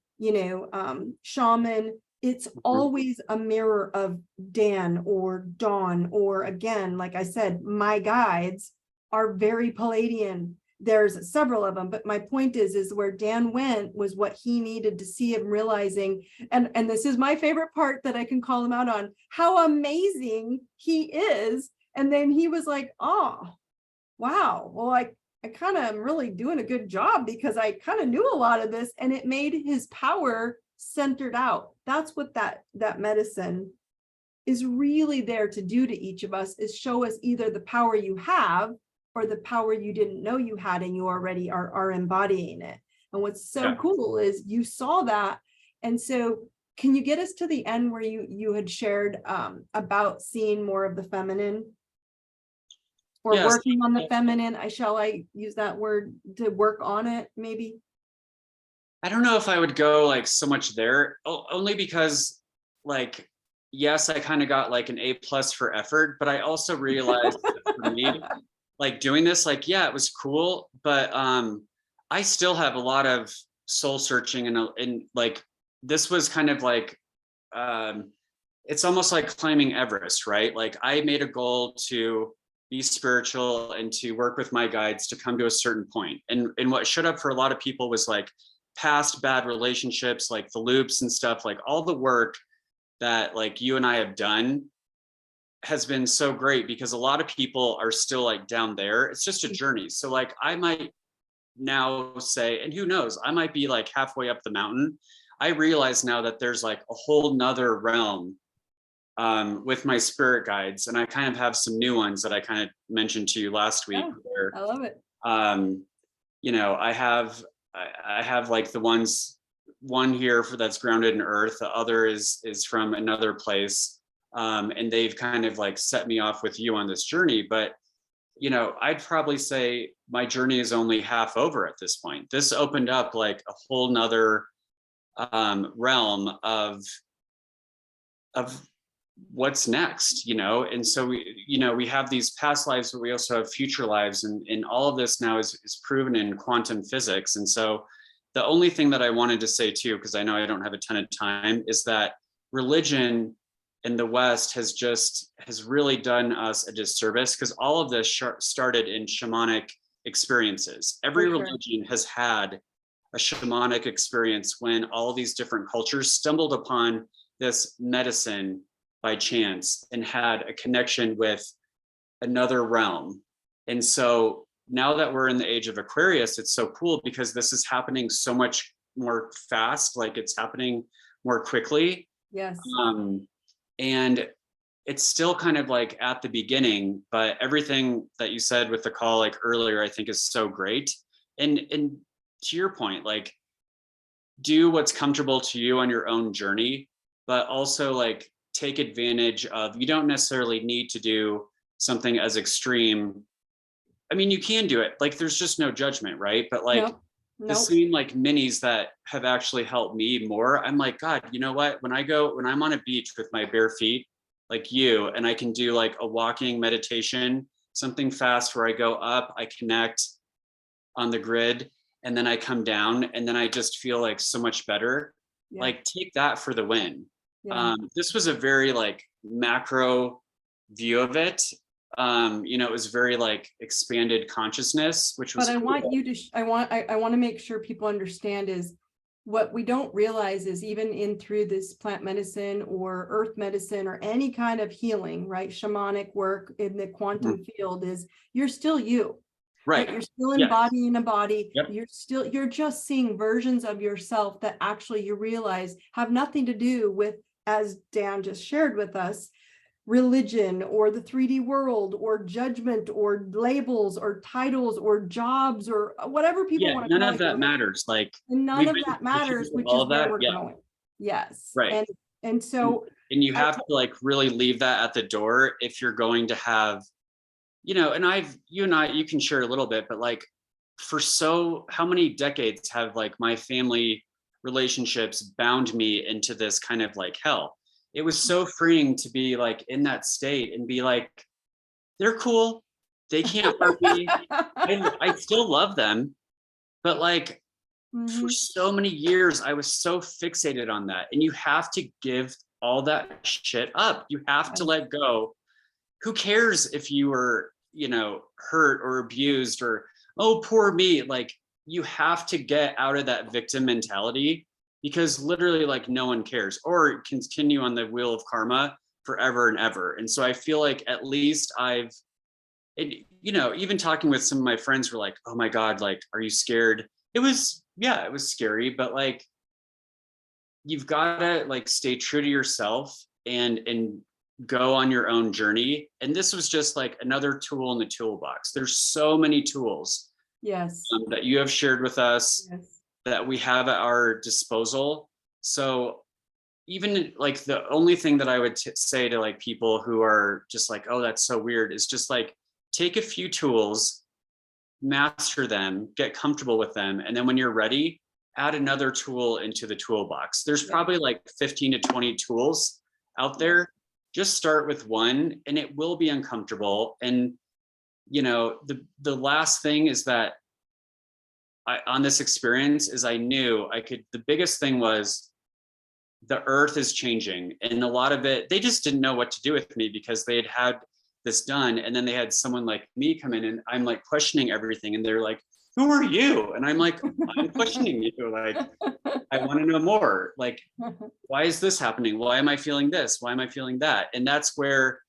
shaman. It's always a mirror of Dan or Dawn, or again, like I said, my guides are very Palladian. There's several of them, but my point is where Dan went was what he needed to see him realizing. And this is my favorite part that I can call him out on, how amazing he is. And then he was like, oh, wow. Well, I kind of am really doing a good job, because I kind of knew a lot of this, and it made his power centered out. That's what that medicine is really there to do to each of us, is show us either the power you have or the power you didn't know you had, and you already are embodying it. And what's so cool is you saw that. And so can you get us to the end where you had shared about seeing more of the feminine? Or Yes. working on the feminine, shall I use that word, to work on it, maybe? I don't know if I would go like so much there, only because like, yes, I kind of got like an A+ for effort, but I also realized that for me, like doing this, like, yeah, it was cool, but I still have a lot of soul searching, and like, this was kind of like, it's almost like climbing Everest, right? Like I made a goal to be spiritual and to work with my guides to come to a certain point. And what showed up for a lot of people was like past bad relationships, like the loops and stuff, like all the work that like you and I have done has been so great, because a lot of people are still like down there. It's just a journey. So like I might now say, and who knows, I might be like halfway up the mountain. I realize now that there's like a whole nother realm with my spirit guides, and I kind of have some new ones that I kind of mentioned to you last week. Yeah, where, I love it. you know, I have like the one here that's grounded in earth. The other is from another place, and they've kind of like set me off with you on this journey. But you know, I'd probably say my journey is only half over at this point. This opened up like a whole nother realm of what's next, you know. And so we have these past lives, but we also have future lives, and all of this now is proven in quantum physics. And so the only thing that I wanted to say too, because I know I don't have a ton of time, is that religion in the West has really done us a disservice, because all of this started in shamanic experiences. Every religion has had a shamanic experience when all these different cultures stumbled upon this medicine by chance and had a connection with another realm. And so now that we're in the age of Aquarius, it's so cool because this is happening so much more fast, like it's happening more quickly. Yes. And it's still kind of like at the beginning, but everything that you said with the call like earlier, I think is so great. And to your point, like do what's comfortable to you on your own journey, but also like take advantage of, you don't necessarily need to do something as extreme. I mean, you can do it, like there's just no judgment, right? But like the same like minis that have actually helped me more, I'm like, God, you know what? When I'm on a beach with my bare feet, like you, and I can do like a walking meditation, something fast where I go up, I connect on the grid, and then I come down, and then I just feel like so much better. Yeah. Like take that for the win. Yeah. This was a very like macro view of it. You know, it was very like expanded consciousness, which was. But I want you to, I want to make sure people understand is what we don't realize is even through this plant medicine or earth medicine or any kind of healing, right? Shamanic work in the quantum field is you're still you. Right. You're still embodying a body. Yep. You're just seeing versions of yourself that actually you realize have nothing to do with, as Dan just shared with us, religion or the 3D world or judgment or labels or titles or jobs or whatever people want to call it. None of that matters. Like none of that matters, which is where we're going. Yes. Right. And so and you have to like really leave that at the door if you're going to have, you know, and you and I, you can share a little bit, but like for how many decades have like my family relationships bound me into this kind of like hell? It was so freeing to be like in that state and be like, they're cool. They can't hurt me. I still love them. But like for so many years, I was so fixated on that. And you have to give all that shit up. You have to let go. Who cares if you were, you know, hurt or abused or, oh, poor me. Like you have to get out of that victim mentality, because literally like no one cares, or continue on the wheel of karma forever and ever. And so I feel like at least you know, even talking with some of my friends were like, oh my God, like, are you scared? It was scary, but like, you've got to like stay true to yourself and go on your own journey. And this was just like another tool in the toolbox. There's so many tools that you have shared with us that we have at our disposal. So even like the only thing that I would say to like people who are just like, oh, that's so weird, is just like take a few tools, master them, get comfortable with them, and then when you're ready, add another tool into the toolbox. There's probably like 15 to 20 tools out there. Just start with one, and it will be uncomfortable. And you know, the last thing is that on this experience is I knew the biggest thing was the earth is changing, and a lot of it, they just didn't know what to do with me because they had this done. And then they had someone like me come in and I'm like questioning everything. And they're like, who are you? And I'm like, I'm questioning you. Like, I want to know more. Like, why is this happening? Why am I feeling this? Why am I feeling that? And that's where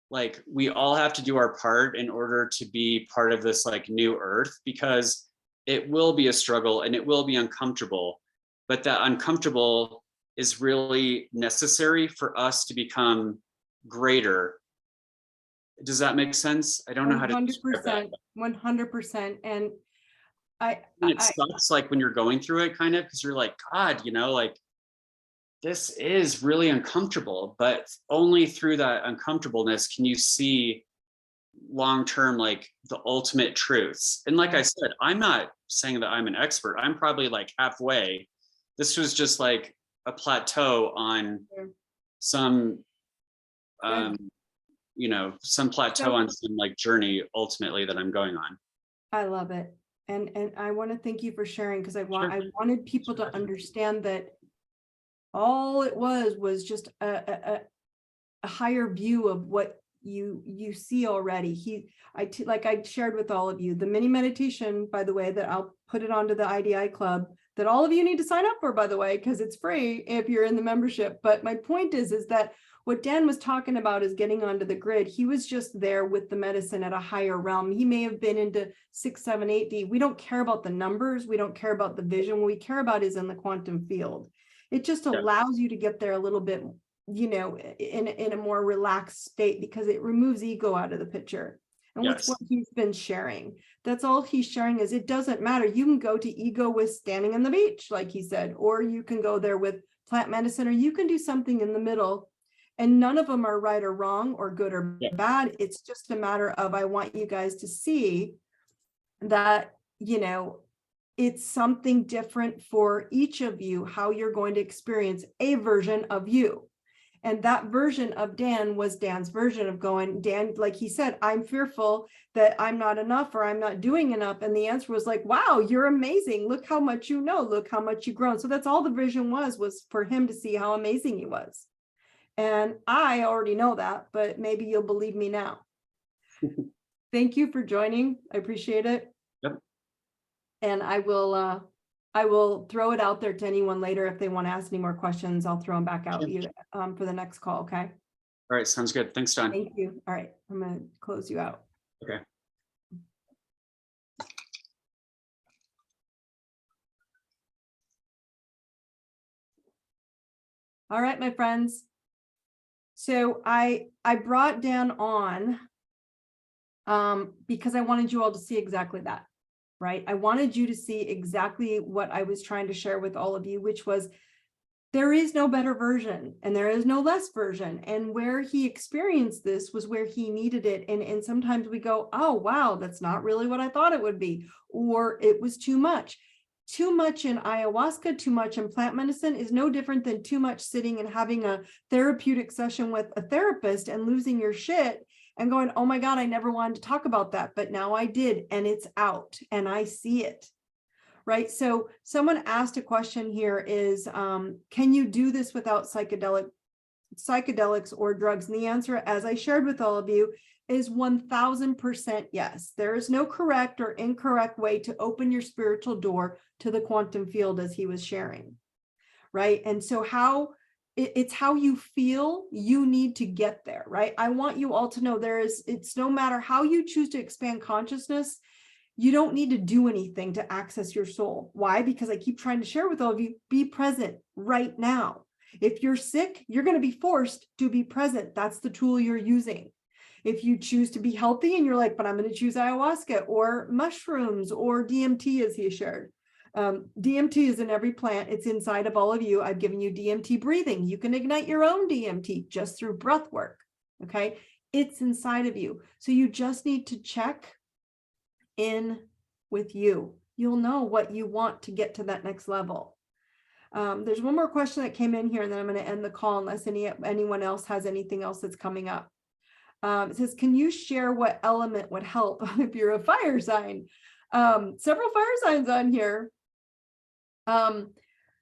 like we all have to do our part in order to be part of this like new earth, because it will be a struggle and it will be uncomfortable, but that uncomfortable is really necessary for us to become greater. Does that make sense? I don't know how to describe that. 100%. And it sucks like when you're going through it kind of, because you're like, God, you know, like this is really uncomfortable, but only through that uncomfortableness can you see long-term, like the ultimate truths. And like I said, I'm not saying that I'm an expert. I'm probably like halfway. This was just like a plateau on some, you know, some plateau on some like journey ultimately that I'm going on. I love it. And I want to thank you for sharing, because I wanted people to understand that all it was just a higher view of what you see already. Like I shared with all of you, the mini meditation, by the way, that I'll put it onto the IDI club, that all of you need to sign up for, by the way, because it's free if you're in the membership. But my point is that what Dan was talking about is getting onto the grid. He was just there with the medicine at a higher realm. He may have been into 6, 7, 8D. We don't care about the numbers. We don't care about the vision. What we care about is in the quantum field. It just allows you to get there a little bit, you know, in a more relaxed state, because it removes ego out of the picture. And with what he's been sharing, that's all he's sharing is it doesn't matter. You can go to ego with standing on the beach, like he said, or you can go there with plant medicine, or you can do something in the middle. And none of them are right or wrong or good or bad. It's just a matter of, I want you guys to see that, you know, it's something different for each of you, how you're going to experience a version of you. And that version of Dan was Dan's version of going, Dan, like he said, I'm fearful that I'm not enough or I'm not doing enough. And the answer was like, wow, you're amazing. Look how much you know. Look how much you've grown. So that's all the vision was for him to see how amazing he was. And I already know that, but maybe you'll believe me now. Thank you for joining. I appreciate it. Yep. And I will throw it out there to anyone later. If they want to ask any more questions, I'll throw them back out for the next call. Okay. All right. Sounds good. Thanks, Don. Thank you. All right. I'm going to close you out. Okay. All right, my friends. So I brought Dan on because I wanted you all to see exactly that, right? I wanted you to see exactly what I was trying to share with all of you, which was there is no better version and there is no less version. And where he experienced this was where he needed it. And sometimes we go, oh, wow, that's not really what I thought it would be, or it was too much. Too much in ayahuasca, too much in plant medicine is no different than too much sitting and having a therapeutic session with a therapist and losing your shit and going, oh my God, I never wanted to talk about that, but now I did, and it's out and I see it, right? So someone asked a question here is, can you do this without psychedelics or drugs? And the answer, as I shared with all of you, is 1000% yes. There is no correct or incorrect way to open your spiritual door to the quantum field, as he was sharing, right? And so it's how you feel you need to get there, right? I want you all to know it's no matter how you choose to expand consciousness, you don't need to do anything to access your soul. Why? Because I keep trying to share with all of you, be present right now. If you're sick, you're going to be forced to be present. That's the tool you're using. If you choose to be healthy and you're like, but I'm going to choose ayahuasca or mushrooms or DMT, as he shared. DMT is in every plant. It's inside of all of you. I've given you DMT breathing. You can ignite your own DMT just through breath work. Okay. It's inside of you. So you just need to check in with you. You'll know what you want to get to that next level. There's one more question that came in here, and then I'm going to end the call unless anyone else has anything else that's coming up. It says, can you share what element would help if you're a fire sign? Several fire signs on here.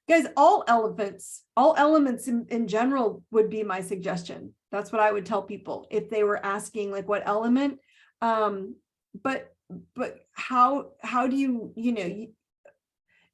Guys, all elements in general would be my suggestion. That's what I would tell people if they were asking like what element. But how do you,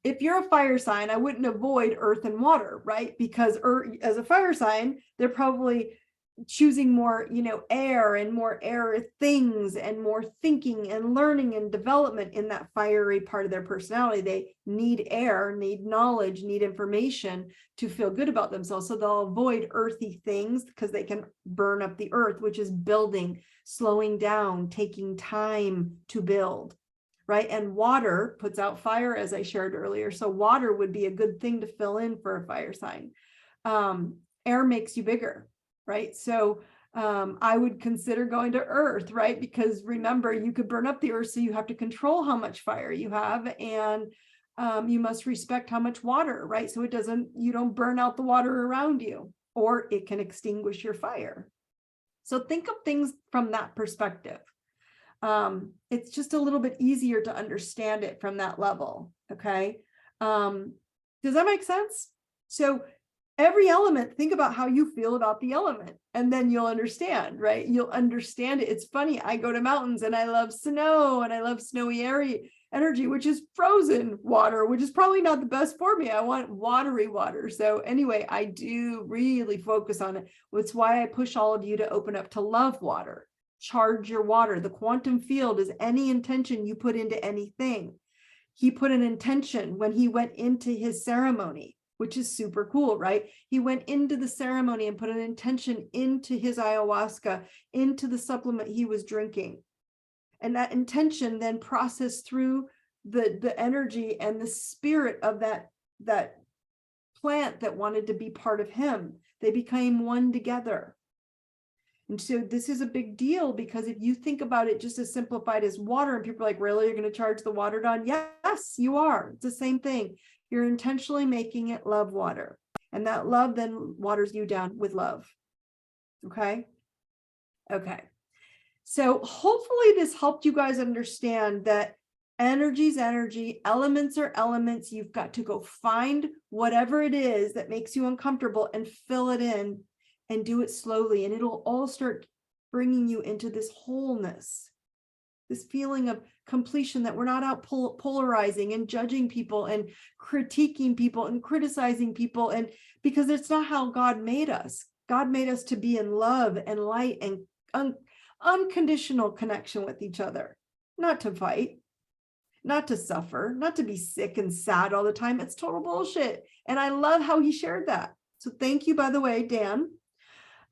if you're a fire sign, I wouldn't avoid earth and water, right? Because as a fire sign, they're probably choosing more, air and more air things and more thinking and learning and development in that fiery part of their personality. They need air, need knowledge, need information to feel good about themselves. So they'll avoid earthy things because they can burn up the earth, which is building, slowing down, taking time to build. Right. And water puts out fire, as I shared earlier. So water would be a good thing to fill in for a fire sign. Air makes you bigger. Right. So I would consider going to earth. Right. Because remember, you could burn up the earth. So you have to control how much fire you have. And you must respect how much water. Right. So you don't burn out the water around you, or it can extinguish your fire. So think of things from that perspective. It's just a little bit easier to understand it from that level. Okay. Does that make sense? So every element, think about how you feel about the element, and then you'll understand, right? You'll understand it. It's funny. I go to mountains and I love snow and I love snowy energy, which is frozen water, which is probably not the best for me. I want watery water. So anyway, I do really focus on it. That's why I push all of you to open up to love water. Charge your water. The quantum field is any intention you put into anything. He put an intention when he went into his ceremony, which is super cool, right? He went into the ceremony and put an intention into his ayahuasca, into the supplement he was drinking. And that intention then processed through the energy and the spirit of that plant that wanted to be part of him. They became one together. And so this is a big deal, because if you think about it just as simplified as water, and people are like, really, you're going to charge the water down? Yes, you are. It's the same thing. You're intentionally making it love water. And that love then waters you down with love. Okay. Okay. So hopefully this helped you guys understand that energy is energy, elements are elements. You've got to go find whatever it is that makes you uncomfortable and fill it in. And do it slowly, and it'll all start bringing you into this wholeness, this feeling of completion, that we're not out polarizing and judging people and critiquing people and criticizing people. And because it's not how God made us. God made us to be in love and light and unconditional connection with each other, not to fight, not to suffer, not to be sick and sad all the time. It's total bullshit. And I love how he shared that. So thank you, by the way, Dan.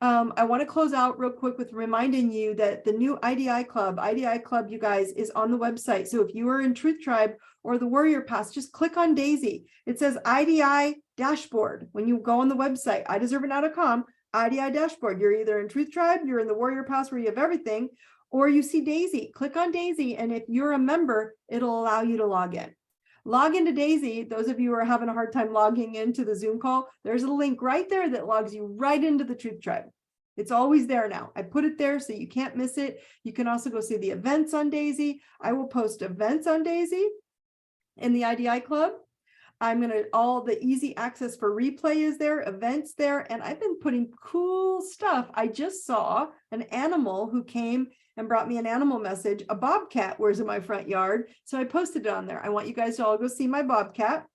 I want to close out real quick with reminding you that the new IDI Club, you guys, is on the website. So if you are in Truth Tribe or the Warrior Pass, just click on Daisy. It says IDI Dashboard. When you go on the website, ideserveitnow.com, IDI Dashboard, you're either in Truth Tribe, you're in the Warrior Pass where you have everything, or you see Daisy. Click on Daisy, and if you're a member, it'll allow you to log in. Log into Daisy. Those of you who are having a hard time logging into the Zoom call, there's a link right there that logs you right into the Truth Tribe. It's always there now. I put it there so you can't miss it. You can also go see the events on Daisy. I will post events on Daisy in the IDI Club. All the easy access for replay is there, events there, and I've been putting cool stuff. I just saw an animal who came and brought me an animal message. A bobcat was in my front yard. So I posted it on there. I want you guys to all go see my bobcat.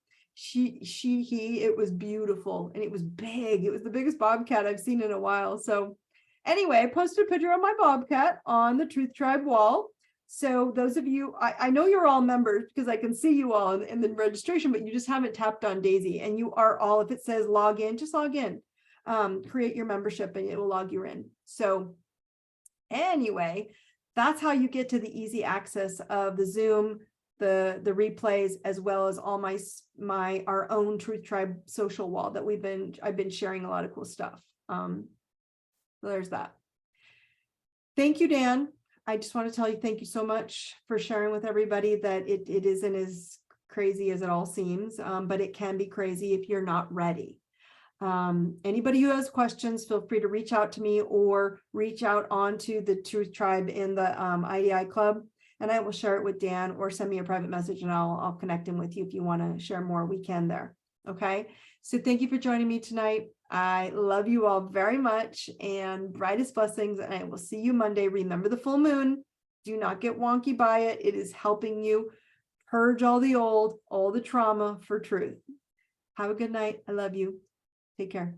It was beautiful, and it was big. It was the biggest bobcat I've seen in a while. So anyway, I posted a picture of my bobcat on the Truth Tribe wall. So those of you, I know you're all members because I can see you all in the registration, but you just haven't tapped on Daisy, and you are all, if it says log in, just log in, create your membership, and it will log you in. So anyway, that's how you get to the easy access of the Zoom, the replays, as well as all our own Truth Tribe social wall that I've been sharing a lot of cool stuff. So there's that. Thank you, Dan. I just want to tell you, thank you so much for sharing with everybody that it isn't as crazy as it all seems, but it can be crazy if you're not ready. Anybody who has questions, feel free to reach out to me or reach out onto the Truth Tribe in the IDI Club, and I will share it with Dan, or send me a private message and I'll connect him with you if you want to share more. We can there. Okay. So thank you for joining me tonight. I love you all very much, and brightest blessings. And I will see you Monday. Remember the full moon. Do not get wonky by it. It is helping you purge all the old, all the trauma for truth. Have a good night. I love you. Take care.